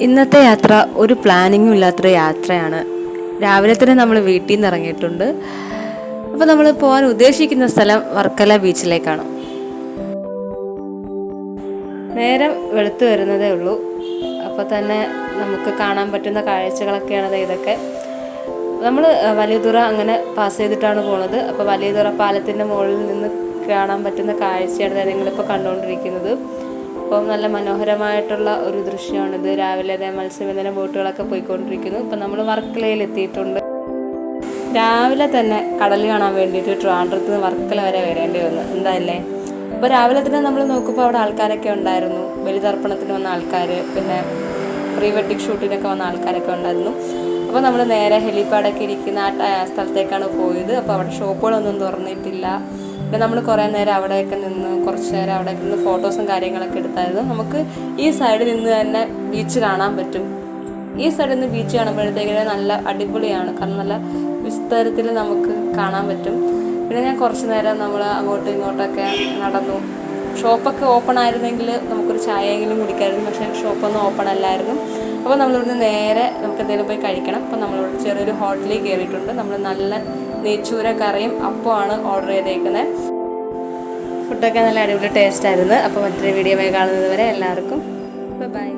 ഇന്നത്തെ യാത്ര ഒരു പ്ലാനിങ്ങും ഇല്ലാത്തൊരു യാത്രയാണ്. രാവിലെ തന്നെ നമ്മൾ വീട്ടിൽ നിന്ന് ഇറങ്ങിയിട്ടുണ്ട്. അപ്പോൾ നമ്മൾ പോകാൻ ഉദ്ദേശിക്കുന്ന സ്ഥലം വർക്കല ബീച്ചിലേക്കാണ്. നേരം വെളുത്തു വരുന്നതേ ഉള്ളൂ. അപ്പോൾ തന്നെ നമുക്ക് കാണാൻ പറ്റുന്ന കാഴ്ചകളൊക്കെയാണ് ഇതൊക്കെ. നമ്മൾ വലിയതുറ അങ്ങനെ പാസ് ചെയ്തിട്ടാണ് പോകുന്നത്. അപ്പോൾ വലിയതുറ പാലത്തിൻ്റെ മുകളിൽ നിന്ന് കാണാൻ പറ്റുന്ന കാഴ്ചയാണ് നിങ്ങളിപ്പോൾ കണ്ടുകൊണ്ടിരിക്കുന്നത്. അപ്പോൾ നല്ല മനോഹരമായിട്ടുള്ള ഒരു ദൃശ്യമാണിത്. രാവിലെ മത്സ്യബന്ധന ബോട്ടുകളൊക്കെ പോയിക്കൊണ്ടിരിക്കുന്നു. ഇപ്പം നമ്മൾ വർക്കലയിൽ എത്തിയിട്ടുണ്ട്. രാവിലെ തന്നെ കടൽ കാണാൻ വേണ്ടിയിട്ട് ട്രിവാൻഡ്രത്ത് നിന്ന് വർക്കല വരെ വരേണ്ടി വന്നു. എന്തായല്ലേ? അപ്പോൾ രാവിലെ തന്നെ നമ്മൾ നോക്കുമ്പോൾ അവിടെ ആൾക്കാരൊക്കെ ഉണ്ടായിരുന്നു. ബലിതർപ്പണത്തിന് വന്ന ആൾക്കാർ, പിന്നെ പ്രീ വെഡിങ് ഷൂട്ടിനൊക്കെ വന്ന ആൾക്കാരൊക്കെ ഉണ്ടായിരുന്നു. അപ്പോൾ നമ്മൾ നേരെ ഹെലിപ്പാഡൊക്കെ ഇരിക്കുന്ന ആ സ്ഥലത്തേക്കാണ് പോയത്. അപ്പോൾ അവിടെ ഷോപ്പുകളൊന്നും തുറന്നിട്ടില്ല. പിന്നെ നമ്മൾ കുറേ നേരം അവിടെയൊക്കെ നിന്ന് കുറച്ച് നേരം അവിടെ നിന്ന് ഫോട്ടോസും കാര്യങ്ങളൊക്കെ എടുത്തായിരുന്നു. നമുക്ക് ഈ സൈഡിൽ നിന്ന് തന്നെ ബീച്ച് കാണാൻ പറ്റും. ഈ സൈഡിൽ നിന്ന് ബീച്ച് കാണുമ്പോഴത്തേക്കിന് നല്ല അടിപൊളിയാണ്. കാരണം നല്ല വിസ്താരത്തിൽ നമുക്ക് കാണാൻ പറ്റും. പിന്നെ ഞാൻ കുറച്ച് നേരം നമ്മൾ അങ്ങോട്ടും ഇങ്ങോട്ടൊക്കെ നടന്നു. ഷോപ്പൊക്കെ ഓപ്പൺ ആയിരുന്നെങ്കിൽ നമുക്കൊരു ചായയെങ്കിലും കുടിക്കാമായിരുന്നു. പക്ഷേ ഷോപ്പൊന്നും ഓപ്പൺ അല്ലായിരുന്നു. അപ്പോൾ നമ്മളിവിടുന്ന് നേരെ നമുക്ക് എന്തെങ്കിലും പോയി കഴിക്കണം. അപ്പോൾ നമ്മളിവിടെ ചെറിയൊരു ഹോട്ടലിൽ കയറിയിട്ടുണ്ട്. നമ്മൾ നല്ല നെയ്ച്ചൂര കറിയും അപ്പമാണ് ഓർഡർ ചെയ്തേക്കുന്നത്. ഫുഡൊക്കെ നല്ല അടിപൊളി ടേസ്റ്റ് ആയിരുന്നു. അപ്പോൾ മറ്റൊരു വീഡിയോ കാണുന്നത് വരെ എല്ലാവർക്കും ബൈ.